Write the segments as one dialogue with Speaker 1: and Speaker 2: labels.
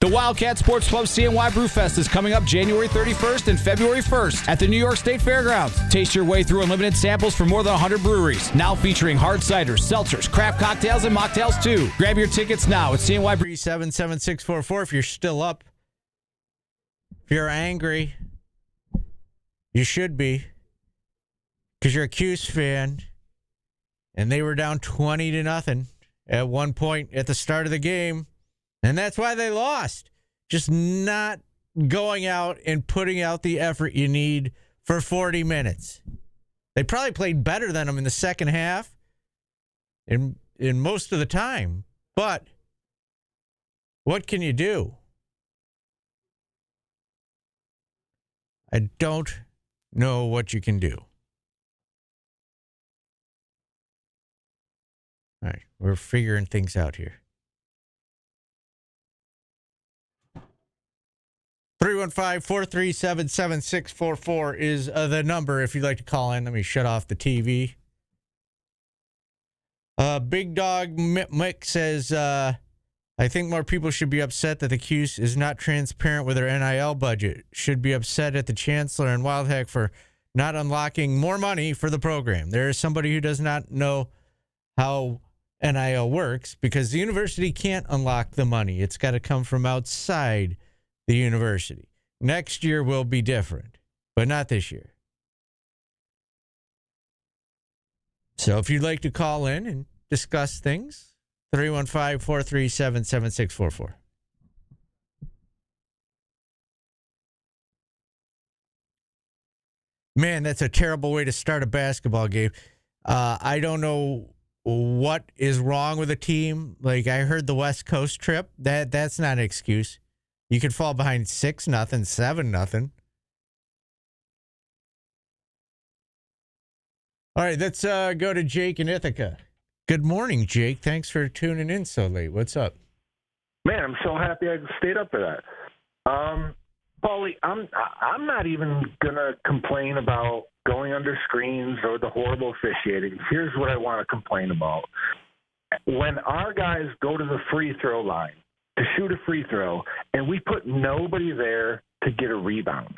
Speaker 1: The Wildcat Sports Club CNY Brewfest is coming up January 31st and February 1st at the New York State Fairgrounds. Taste your way through unlimited samples from more than 100 breweries. Now featuring hard ciders, seltzers, craft cocktails, and mocktails too. Grab your tickets now at CNY
Speaker 2: 377-644 if you're still up. If you're angry, you should be, because you're a Cuse fan, and they were down 20-0 at one point at the start of the game. And that's why they lost. Just not going out and putting out the effort you need for 40 minutes. They probably played better than them in the second half in most of the time. But what can you do? I don't know what you can do. All right, we're figuring things out here. 315-437-7644 is the number if you'd like to call in. Let me shut off the TV. Big Dog Mick says, I think more people should be upset that the Cuse is not transparent with their NIL budget. Should be upset at the Chancellor and Wildhack for not unlocking more money for the program. There is somebody who does not know how NIL works because the university can't unlock the money. It's got to come from outside the university. Next year will be different, but not this year. So if you'd like to call in and discuss things, 315-437-7644. Man, that's a terrible way to start a basketball game. I don't know what is wrong with the team. Like, I heard the West Coast trip. That's not an excuse. You could fall behind 6-0, 7-0. All right, let's go to Jake in Ithaca. Good morning, Jake. Thanks for tuning in so late. What's up?
Speaker 3: Man, I'm so happy I stayed up for that. Paulie, I'm not even gonna complain about going under screens or the horrible officiating. Here's what I want to complain about: when our guys go to the free throw line to shoot a free throw, and we put nobody there to get a rebound.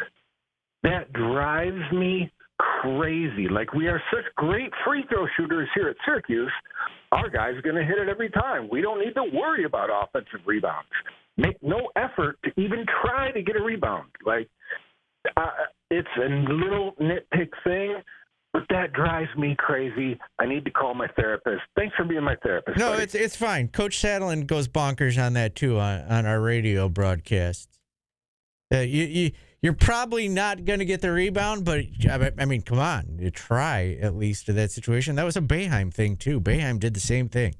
Speaker 3: That drives me crazy. Like, we are such great free throw shooters here at Syracuse. Our guys are going to hit it every time. We don't need to worry about offensive rebounds. Make no effort to even try to get a rebound. Like, it's a little nitpick thing, but that drives me crazy. I need to call my therapist. Thanks for being my therapist.
Speaker 2: No,
Speaker 3: buddy.
Speaker 2: it's fine. Coach Saddlein goes bonkers on that, too, on our radio broadcasts. You're probably not going to get the rebound, but, I mean, come on. You try, at least, to that situation. That was a Boeheim thing, too. Boeheim did the same thing.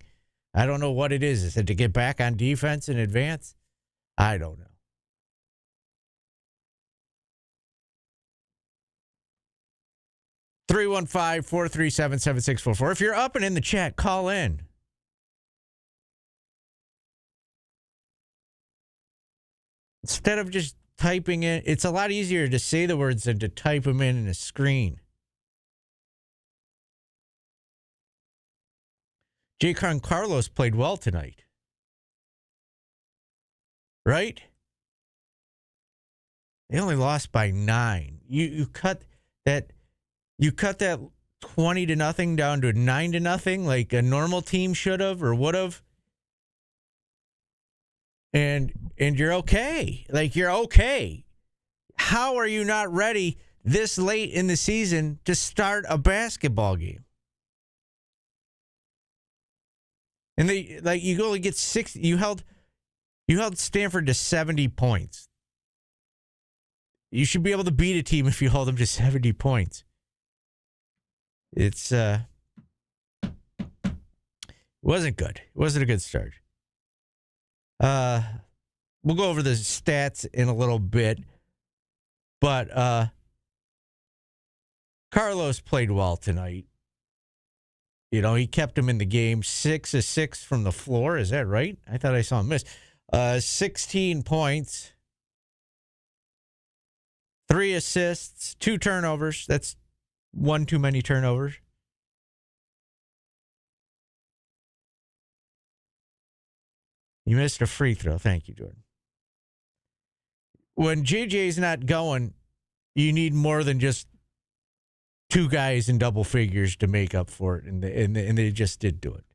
Speaker 2: I don't know what it is. Is it to get back on defense in advance? I don't know. (315-437-7644). If you're up and in the chat, call in. Instead of just typing in, it's a lot easier to say the words than to type them in a screen. J. Carlos played well tonight. Right? They only lost by 9. You cut that 20-0 down to 9-0 like a normal team should have or would have. And you're okay. Like, you're okay. How are you not ready this late in the season to start a basketball game? And you only get 6. You held Stanford to 70 points. You should be able to beat a team if you hold them to 70 points. It's wasn't good. It wasn't a good start. We'll go over the stats in a little bit, but Carlos played well tonight. You know, he kept him in the game. 6 of 6 from the floor. Is that right? I thought I saw him miss. 16 points, 3 assists, 2 turnovers. That's one too many turnovers. You missed a free throw. Thank you, Jordan. when JJ's not going, you need more than just two guys in double figures to make up for it, and they just did do it.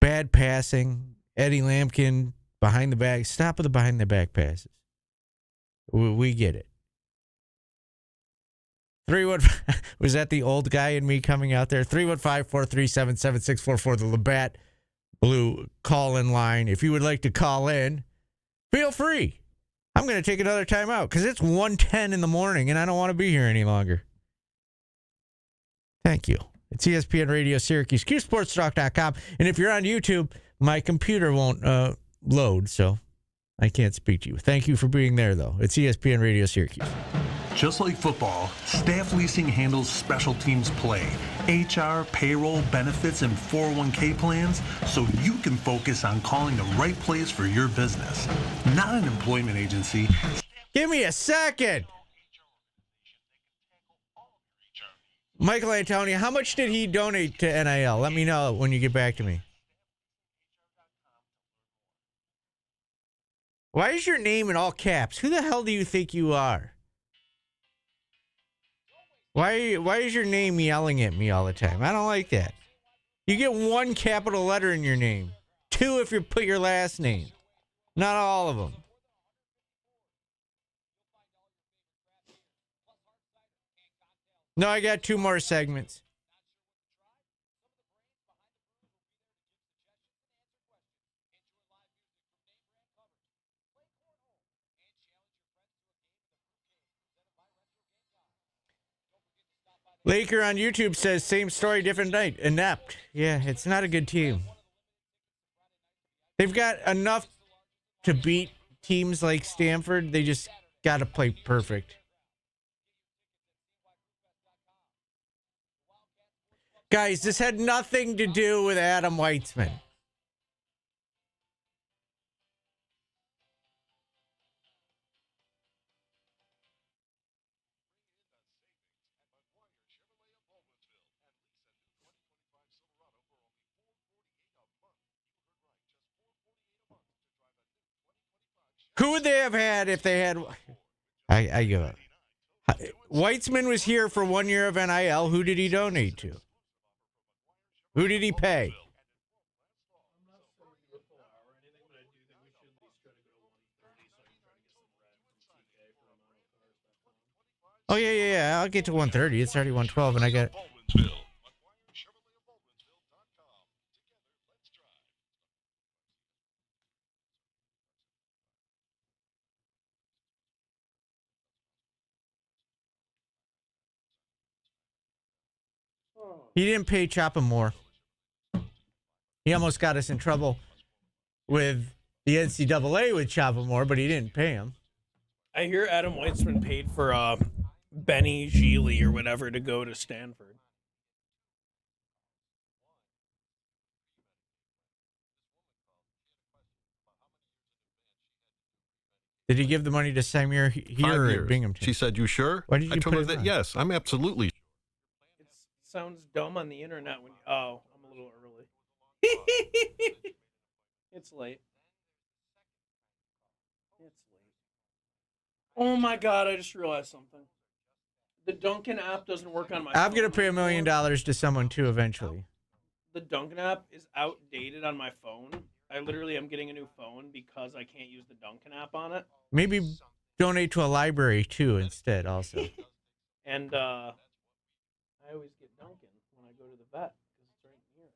Speaker 2: Bad passing. Eddie Lampkin behind the back. Stop with the behind the back passes. We get it. 315 was that the old guy in me coming out there? 315-437-7644, the Labatt Blue call-in line. If you would like to call in, feel free. I'm going to take another time out because it's 1:10 in the morning and I don't want to be here any longer. Thank you. It's ESPN Radio Syracuse, QSportsTalk.com. And if you're on YouTube, my computer won't load, so I can't speak to you. Thank you for being there, though. It's ESPN Radio Syracuse.
Speaker 4: Just like football, Staff Leasing handles special teams play, HR, payroll, benefits, and 401k plans so you can focus on calling the right place for your business. Not an employment agency.
Speaker 2: Give me a second. Michael Antonio, how much did he donate to NIL? Let me know when you get back to me. Why is your name in all caps? Who the hell do you think you are? Why is your name yelling at me all the time? I don't like that. You get one capital letter in your name. Two if you put your last name. Not all of them. No, I got two more segments. Laker on YouTube says, same story, different night. Inept. Yeah, it's not a good team. They've got enough to beat teams like Stanford. They just got to play perfect. Guys, this had nothing to do with Adam Weitzman. Who would they have had if they had... I give up. Weitzman was here for 1 year of NIL. Who did he donate to? Who did he pay? Oh, yeah. I'll get to 130. It's already 112, and I got... He didn't pay Chop more. He almost got us in trouble with the NCAA with Chop more, but he didn't pay him.
Speaker 5: I hear Adam Weitzman paid for Benny Gili or whatever to go to Stanford.
Speaker 2: Did he give the money to Samir here or at Binghamton?
Speaker 6: She said, "You sure?"
Speaker 2: Why did you
Speaker 6: I told
Speaker 2: put
Speaker 6: her
Speaker 2: it
Speaker 6: that.
Speaker 2: on?
Speaker 6: Yes, I'm absolutely.
Speaker 5: It sounds dumb on the internet when. Oh, I'm a little early. It's late. It's late. Oh my God! I just realized something. The Dunkin' app doesn't work on my phone.
Speaker 2: I'm going to pay $1 million to someone, too, eventually.
Speaker 5: The Dunkin' app is outdated on my phone. I literally am getting a new phone because I can't use the Dunkin' app on it.
Speaker 2: Maybe donate to a library, too, instead, also.
Speaker 5: And I always get Dunkin' when I go to the vet because it's right here.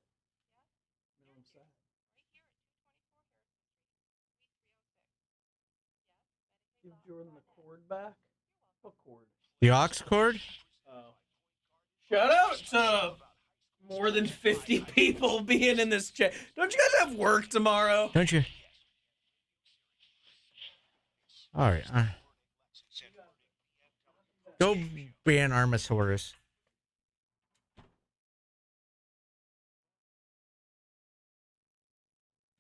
Speaker 5: No, I'm sad. Give Jordan the cord back? What cord?
Speaker 2: The aux cord?
Speaker 5: Oh. Shout out to more than 50 people being in this chat. Don't you guys have work tomorrow?
Speaker 2: Don't you? All right. Go ban Armosaurus.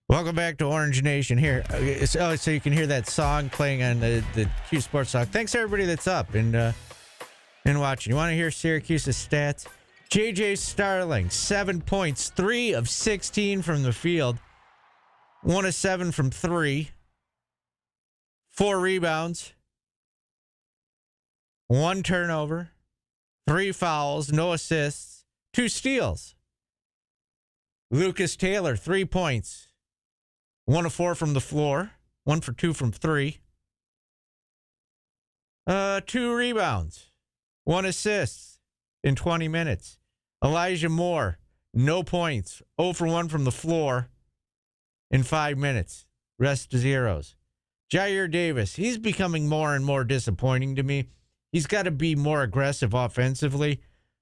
Speaker 2: Welcome back to Orange Nation here. So you can hear that song playing on the Cuse Sports Talk. Thanks everybody that's up and watching. You want to hear Syracuse's stats? JJ Starling, 7 points, 3 of 16 from the field, 1 of 7 from 3, 4 rebounds, 1 turnover, 3 fouls, no assists, 2 steals. Lucas Taylor, 3 points, 1 of 4 from the floor, 1 for 2 from 3. 2 rebounds, 1 assist in 20 minutes. Elijah Moore, no points, 0 for 1 from the floor in 5 minutes. Rest zeros. Jair Davis, he's becoming more and more disappointing to me. He's got to be more aggressive offensively.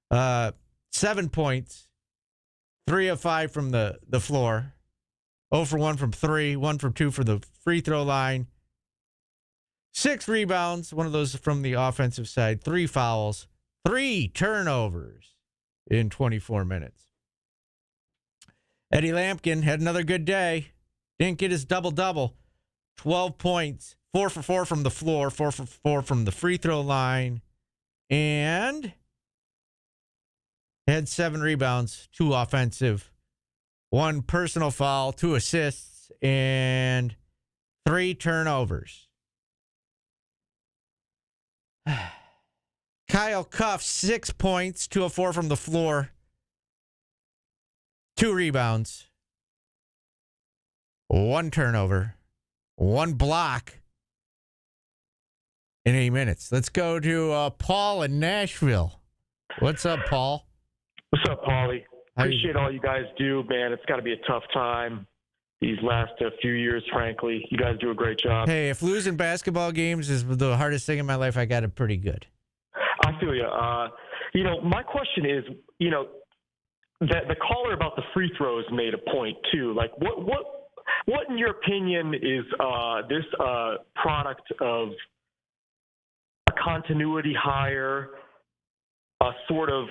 Speaker 2: 7 points, 3 of 5 from the floor, 0 for 1 from 3, 1 for 2 for the free throw line. 6 rebounds, 1 of those from the offensive side, 3 fouls, 3 turnovers in 24 minutes. Eddie Lampkin had another good day. Didn't get his double-double. 12 points, 4 for 4 from the floor, 4 for 4 from the free throw line, and had 7 rebounds, 2 offensive, 1 personal foul, 2 assists, and 3 turnovers. Kyle Cuff, 6 points, 2 of 4 from the floor, 2 rebounds, 1 turnover, 1 block in 8 minutes. Let's go to Paul in Nashville. What's up, Paul?
Speaker 6: What's up, Paulie? Appreciate all you guys do, man. It's got to be a tough time these last few years, frankly. You guys do a great job.
Speaker 2: Hey, if losing basketball games is the hardest thing in my life, I got it pretty good.
Speaker 6: I feel you. My question is, that the caller about the free throws made a point too. Like, what in your opinion is this product of a continuity hire, a sort of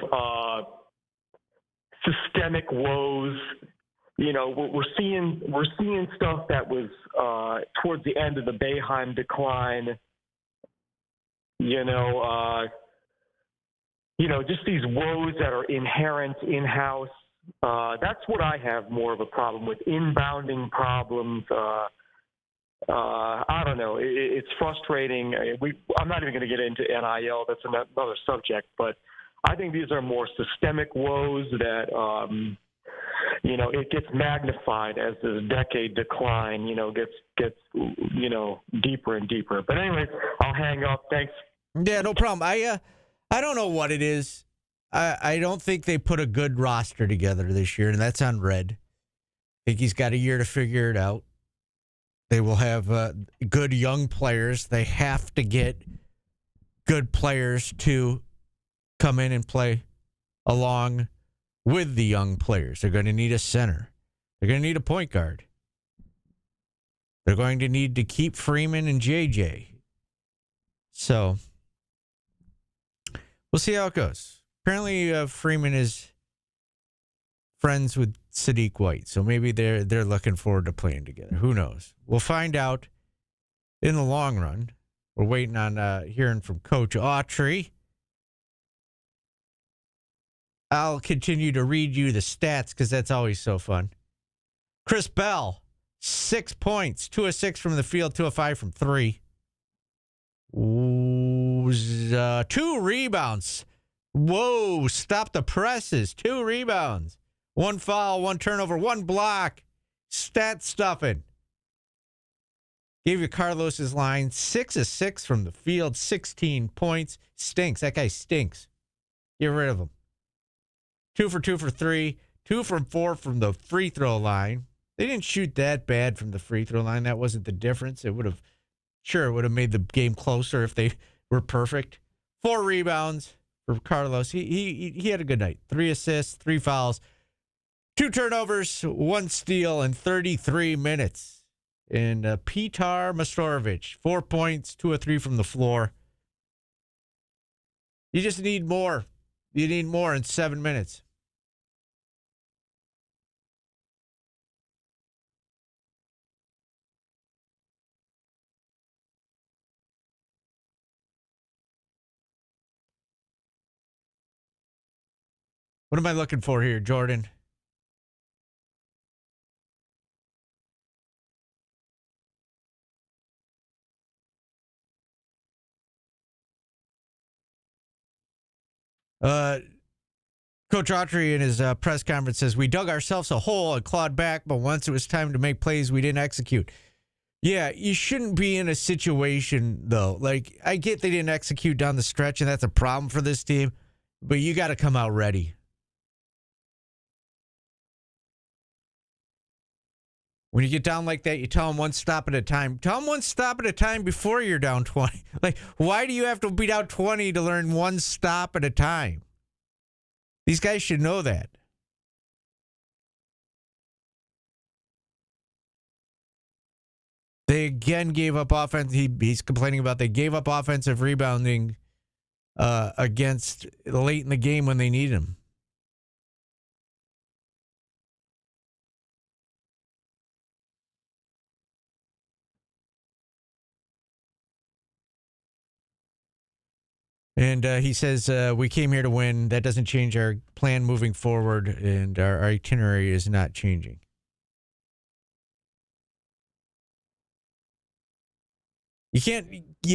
Speaker 6: systemic woes? We're seeing stuff that was towards the end of the Boeheim decline. Just these woes that are inherent in-house. That's what I have more of a problem with. Inbounding problems. I don't know. It's frustrating. I'm not even going to get into NIL. That's another subject. But I think these are more systemic woes that, it gets magnified as the decade decline, gets deeper and deeper. But anyway, I'll hang up. Thanks.
Speaker 2: Yeah, no problem. I don't know what it is. I don't think they put a good roster together this year, and that's on Red. I think he's got a year to figure it out. They will have good young players. They have to get good players to come in and play along with the young players. They're going to need a center. They're going to need a point guard. They're going to need to keep Freeman and JJ. So we'll see how it goes. Apparently, Freeman is friends with Sadiq White, so maybe they're looking forward to playing together. Who knows? We'll find out in the long run. We're waiting on hearing from Coach Autry. I'll continue to read you the stats because that's always so fun. Chris Bell, 6 points, 2 of 6 from the field, 2 of 5 from 3. 2 rebounds. Whoa, stop the presses. 2 rebounds. 1 foul, 1 turnover, 1 block. Stat stuffing. Gave you Carlos's line. 6 of 6 from the field, 16 points. Stinks. That guy stinks. Get rid of him. 2 for 2 for 3. 2 from 4 from the free throw line. They didn't shoot that bad from the free throw line. That wasn't the difference. It would have made the game closer if they were perfect. 4 rebounds for Carlos. He had a good night. 3 assists, 3 fouls, 2 turnovers, 1 steal in 33 minutes. And Petar Mastorovic, 4 points, 2 of 3 from the floor. You just need more. You need more in 7 minutes. What am I looking for here, Jordan? Coach Autry in his press conference says, we dug ourselves a hole and clawed back, but once it was time to make plays, we didn't execute. Yeah, you shouldn't be in a situation, though. Like, I get they didn't execute down the stretch, and that's a problem for this team, but you got to come out ready. When you get down like that, you tell them one stop at a time. Tell them one stop at a time before you're down 20. Like, why do you have to be down 20 to learn one stop at a time? These guys should know that. They again gave up offense. He's complaining about they gave up offensive rebounding against late in the game when they needed him. And he says, we came here to win. That doesn't change our plan moving forward, and our itinerary is not changing. You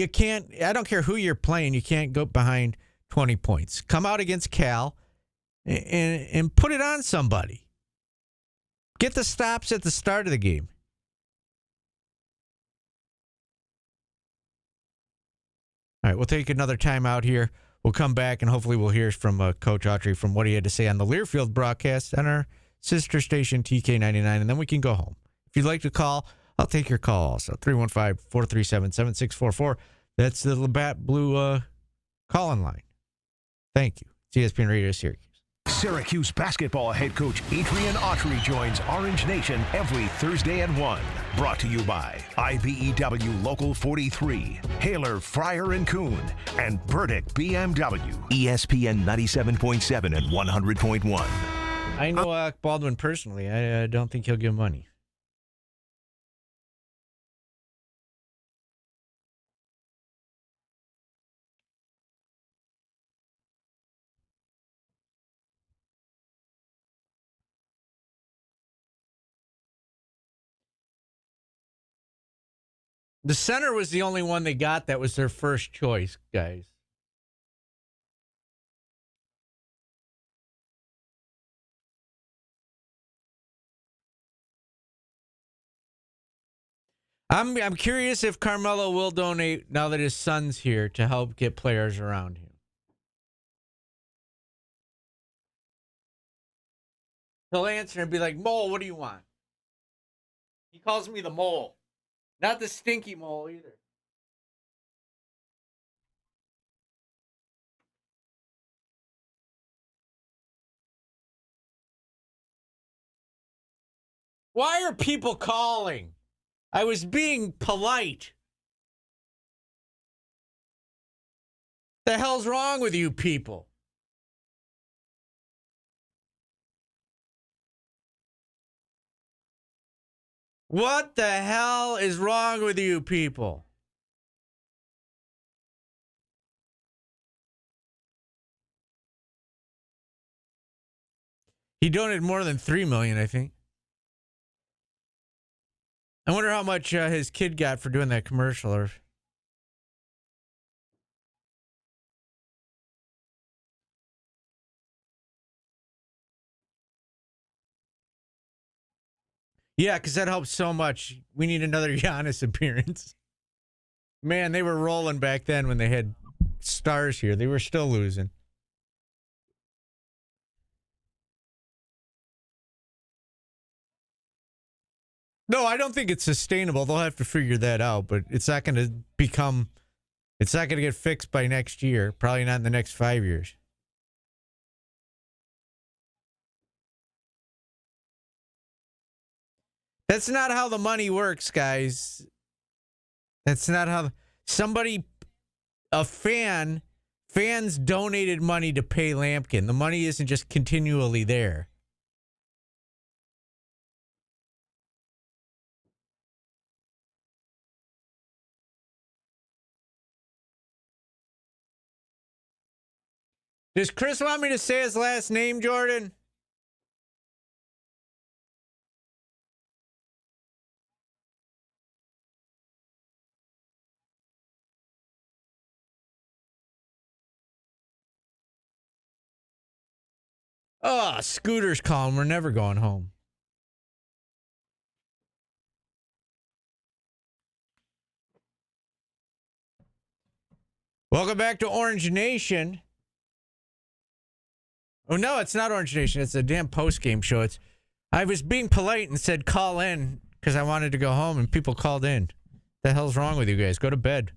Speaker 2: can't, I don't care who you're playing, you can't go behind 20 points. Come out against Cal and put it on somebody. Get the stops at the start of the game. All right, we'll take another time out here. We'll come back, and hopefully we'll hear from Coach Autry from what he had to say on the Learfield broadcast on our sister station, TK99, and then we can go home. If you'd like to call, I'll take your call also. 315-437-7644. That's the Labatt Blue call-in line. Thank you. ESPN Radio Syracuse.
Speaker 7: Syracuse basketball head coach Adrian Autry joins Orange Nation every Thursday at 1. Brought to you by IBEW Local 43, Haler, Fryer & Kuhn, and Burdick BMW. ESPN 97.7 and 100.1.
Speaker 2: I know Alec Baldwin personally. I don't think he'll give money. The center was the only one they got that was their first choice, guys. I'm curious if Carmelo will donate now that his son's here to help get players around him. He'll answer and be like, Mole, what do you want? He calls me the mole. Not the stinky mole either. Why are people calling? I was being polite. The hell's wrong with you people? What the hell is wrong with you people? He donated more than $3 million, I think. I wonder how much his kid got for doing that commercial. Or yeah, because that helps so much. We need another Giannis appearance. Man, they were rolling back then when they had stars here. They were still losing. No, I don't think it's sustainable. They'll have to figure that out, but it's not going to get fixed by next year. Probably not in the next 5 years. That's not how the money works, guys. That's not how fans donated money to pay Lampkin. The money isn't just continually there. Does Chris want me to say his last name, Jordan? Oh, Scooter's calling. We're never going home. Welcome back to Orange Nation. Oh, no, it's not Orange Nation. It's a damn post-game show. I was being polite and said call in because I wanted to go home, and people called in. The hell's wrong with you guys? Go to bed.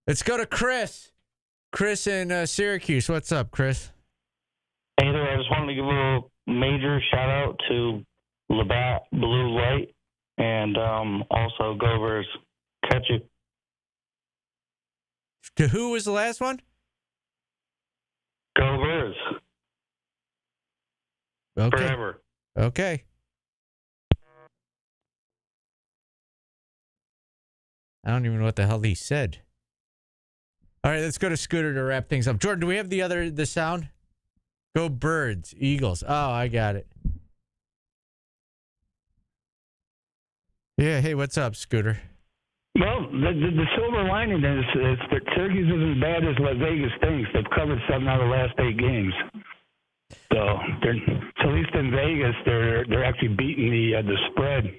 Speaker 2: Let's go to Chris. Chris in Syracuse. What's up, Chris?
Speaker 8: Hey there. I just wanted to give a little major shout-out to Labatt Blue Light and also Govers. Catch you.
Speaker 2: To who was the last one?
Speaker 8: Govers.
Speaker 2: Okay.
Speaker 8: Forever.
Speaker 2: Okay. I don't even know what the hell he said. All right, let's go to Scooter to wrap things up. Jordan, do we have the sound? Go Birds, Eagles. Oh, I got it. Yeah, hey, what's up, Scooter?
Speaker 9: Well, the silver lining is that Syracuse isn't as bad as Las Vegas thinks. They've covered 7 out of the last 8 games. So at least in Vegas, they're actually beating the spread.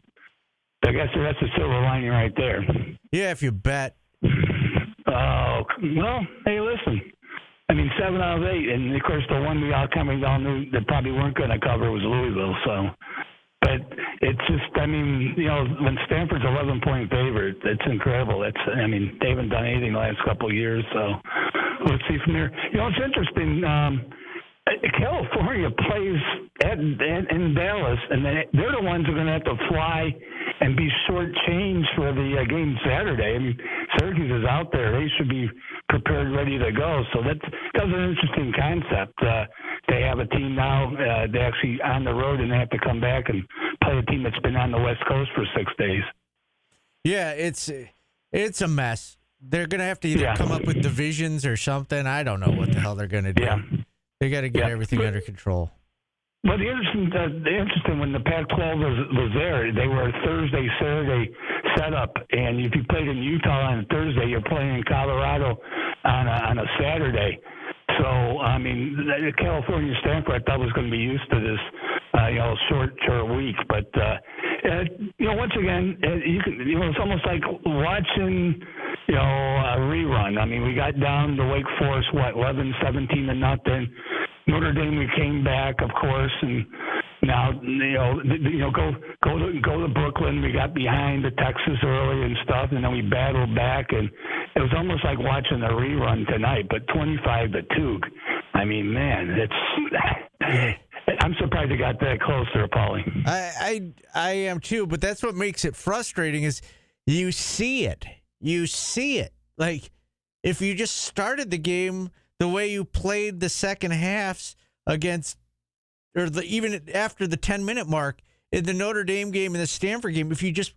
Speaker 9: I guess that's the silver lining right there.
Speaker 2: Yeah, if you bet.
Speaker 9: Oh, well, hey, listen. I mean, 7 out of 8, and of course the one we all coming down knew that probably weren't going to cover was Louisville. So, but it's just, I mean, you know, when Stanford's 11-point favorite, it's incredible. They haven't done anything the last couple of years. So let's see from there. You know, it's interesting. California plays in Dallas, and they're the ones who are going to have to fly and be shortchanged for the game Saturday. I mean, Syracuse is out there; they should be prepared, ready to go. So that's an interesting concept. They have a team now. They actually on the road, and they have to come back and play a team that's been on the West Coast for 6 days.
Speaker 2: Yeah, it's a mess. They're going to have to either come up with divisions or something. I don't know what the hell they're going to do. Yeah. They got to get everything under control.
Speaker 9: Well, the interesting when the Pac-12 was there, they were a Thursday, Saturday setup, and if you played in Utah on a Thursday, you're playing in Colorado on a Saturday. So, I mean, California Stanford, I thought was going to be used to this, short week. But once again, it's almost like watching, a rerun. I mean, we got down to Wake Forest, 11-17-0. Notre Dame, we came back, of course, and now go to Brooklyn. We got behind the Texas early and stuff, and then we battled back, and it was almost like watching a rerun tonight. But 25-2. I mean, man, I'm surprised it got that close there, Paulie.
Speaker 2: I am too, but that's what makes it frustrating is you see it. You see it. Like, if you just started the game the way you played the second halves against, even after the 10-minute mark in the Notre Dame game and the Stanford game, if you just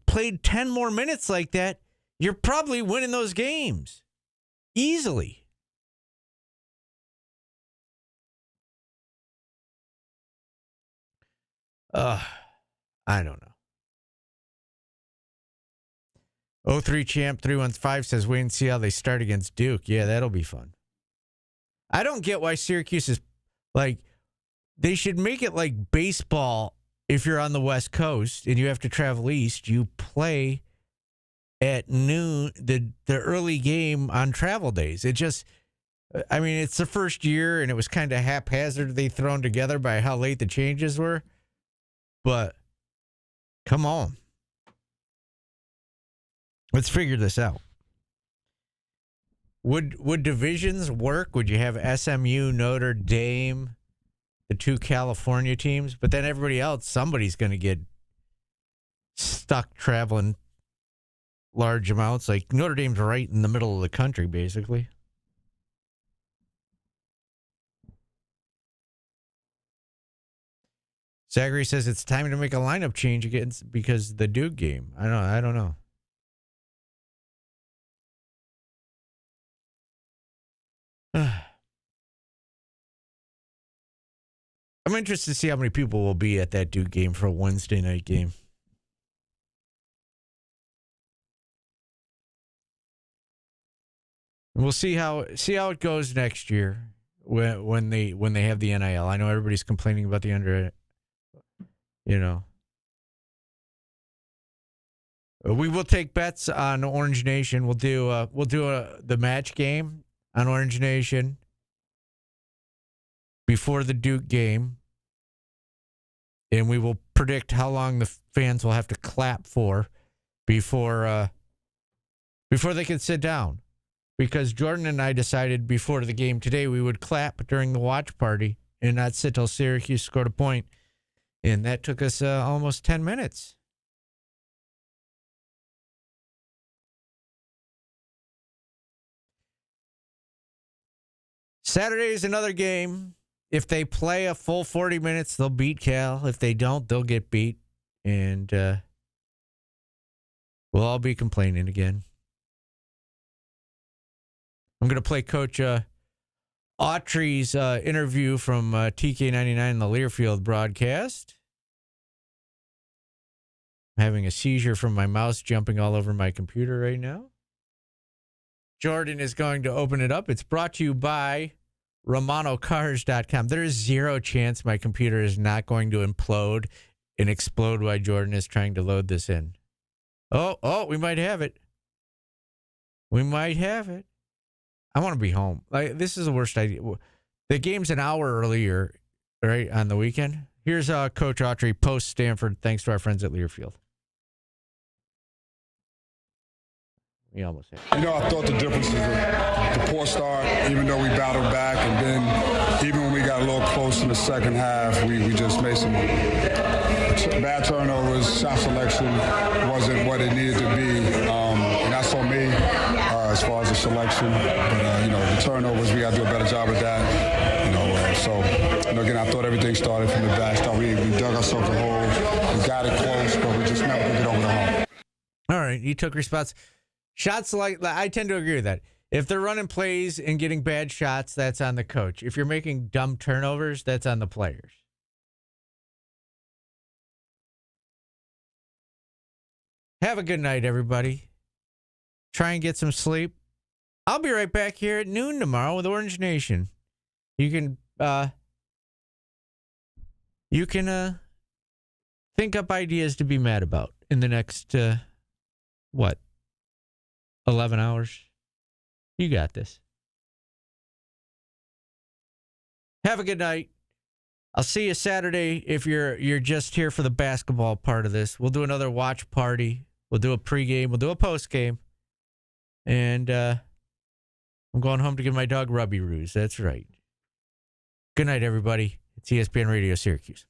Speaker 2: played 10 more minutes like that, you're probably winning those games easily. I don't know. 03 Champ 315 says, wait and see how they start against Duke. Yeah, that'll be fun. I don't get why Syracuse is they should make it like baseball. If you're on the West Coast and you have to travel east, you play at noon, the early game on travel days. It's the first year and it was kind of haphazardly thrown together by how late the changes were. But come on. Let's figure this out. Would divisions work? Would you have SMU, Notre Dame, the 2 California teams? But then everybody else, somebody's going to get stuck traveling large amounts. Like Notre Dame's right in the middle of the country, basically. Zachary says it's time to make a lineup change against because of the Duke game. I don't know. I'm interested to see how many people will be at that Duke game for a Wednesday night game. And we'll see how it goes next year. when they have the NIL. I know everybody's complaining about the under. We will take bets on Orange Nation. We'll do the match game on Orange Nation before the Duke game, and we will predict how long the fans will have to clap for before they can sit down. Because Jordan and I decided before the game today we would clap during the watch party and not sit till Syracuse scored a point, and that took us almost 10 minutes. Saturday is another game. If they play a full 40 minutes, they'll beat Cal. If they don't, they'll get beat. And we'll all be complaining again. I'm going to play Coach Autry's interview from TK99 in the Learfield broadcast. I'm having a seizure from my mouse jumping all over my computer right now. Jordan is going to open it up. It's brought to you by RomanoCars.com. There is zero chance my computer is not going to implode and explode while Jordan is trying to load this in. Oh, we might have it. We might have it. I want to be home. This is the worst idea. The game's an hour earlier, right, on the weekend. Here's Coach Autry post Stanford, thanks to our friends at Learfield. We almost had it.
Speaker 10: I thought the difference is the poor start, even though we battled back, and then even when we got a little close in the second half, we just made some bad turnovers. Shot selection wasn't what it needed to be, and that's on me as far as the selection. But the turnovers, we got to do a better job of that. Again, I thought everything started from the back. We dug ourselves a hole, we got it close, but we just never could get over the hump.
Speaker 2: All right, he took response. Shots I tend to agree with that. If they're running plays and getting bad shots, that's on the coach. If you're making dumb turnovers, that's on the players. Have a good night, everybody. Try and get some sleep. I'll be right back here at noon tomorrow with Orange Nation. You can think up ideas to be mad about in the next 11 hours. You got this. Have a good night. I'll see you Saturday if you're just here for the basketball part of this. We'll do another watch party. We'll do a pregame. We'll do a postgame. And I'm going home to give my dog Rubby Roos. That's right. Good night, everybody. It's ESPN Radio Syracuse.